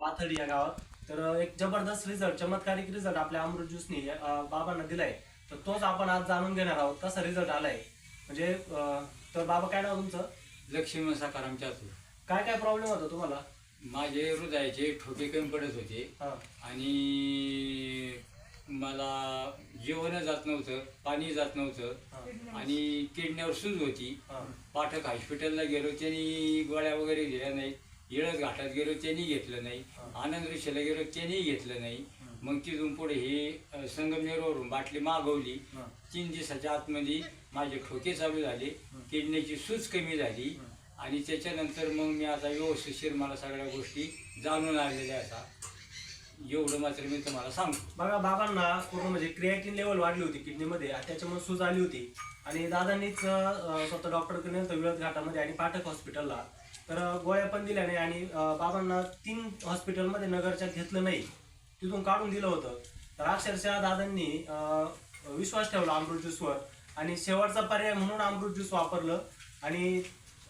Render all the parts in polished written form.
पाथर्डी या गावात. तर एक जबरदस्त रिझल्ट, चमत्कारिक रिझल्ट आपल्या अमृत ज्यूसनी बाबांना दिलाय. तर तोच आपण आज जाणून घेणार आहोत कसा रिझल्ट आलाय. म्हणजे तर बाबा काय नाव तुमचं? लक्ष्मण सकाराम चातुर. काय काय प्रॉब्लेम होता तुम्हाला? माझे हृदयाचे ठोके कमी पडत होते आणि मला जेवण जात नव्हतं, पाणी जात नव्हतं आणि किडनीवर सूज होती. पाठक हॉस्पिटलला गेलो, त्यांनी गोळ्या वगैरे दिल्या नाही. येळस घाटात गेलो, त्यांनी घेतलं नाही. आनंद ऋषीला गेलो, त्यांनी घेतलं नाही. मग तिथून पुढे हे संगमनेरवरून बाटली मागवली. 3 दिवसाच्या आतमध्ये माझे ठोके चालू झाले, किडनीची सूज कमी झाली आणि त्याच्यानंतर मग मी आता व्यवस्थिशीर मला सगळ्या गोष्टी जाणून आलेल्या आता. एवढं मात्र मी तुम्हाला सांगतो. बघा, बाबांना पूर्ण म्हणजे क्रिएटिन लेवल वाढली होती किडनीमध्ये, त्याच्यामुळे सूज आली होती. आणि दादांनीच स्वतः डॉक्टरकडे नेलं विळद घाटामध्ये आणि पाठक हॉस्पिटलला. तर गोळ्या पण दिल्या नाही आणि बाबांना 3 हॉस्पिटलमध्ये नगरच्या घेतलं नाही, तिथून काढून दिलं होतं. तर अक्षरशः दादांनी विश्वास ठेवला अमृत ज्यूसवर आणि शेवटचा पर्याय म्हणून अमृत ज्यूस वापरलं. आणि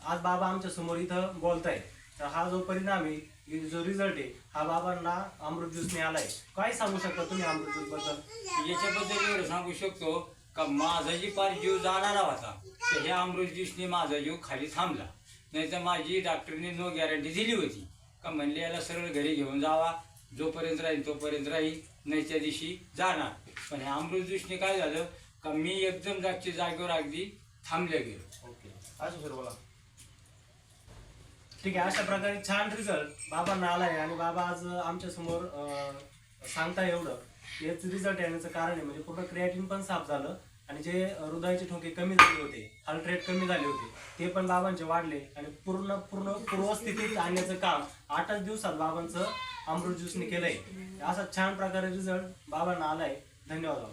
आज बाबा आमच्या समोर इथं बोलताय. तर हा जो परिणाम आहे, जो रिझल्ट आहे, हा बाबांना अमृत ज्यूसने आलाय. काय सांगू शकता तुम्ही अमृत ज्यूस बद्दल? याच्याबद्दल एवढं सांगू शकतो का माझा जी पार जीव जाणारा होता, तर ह्या अमृत ज्यूसने माझा जीव खाली थांबला. नाही तर माझी डॉक्टरने नो गॅरंटी दिली होती का म्हणले याला सरळ घरी घेऊन जावा, जोपर्यंत राहील तोपर्यंत राहील, नाही त्या दिवशी जाणार. पण ह्या अमृत ज्यूसने काय झालं का मी एकदम जागच्या जागेवर अगदी थांबले गेलो. ओके, असं सर बोला. ठीक आहे, अशा प्रकारे छान रिझल्ट बाबांना आलाय आणि बाबा आज आमच्या समोर सांगताय. एवढं हेच रिझल्ट येण्याचं कारण आहे. म्हणजे पूर्ण क्रिएटिन पण साफ झालं आणि जे हृदयाचे ठोके कमी झाले होते, हार्ट रेट कमी झाले होते, ते पण बाबांचे वाढले आणि पूर्ण पूर्वस्थितीत आणण्याचं काम 8च दिवसात बाबांचं अमृत ज्यूसने केलंय. असा छान प्रकारे रिझल्ट बाबांना आलाय. धन्यवाद.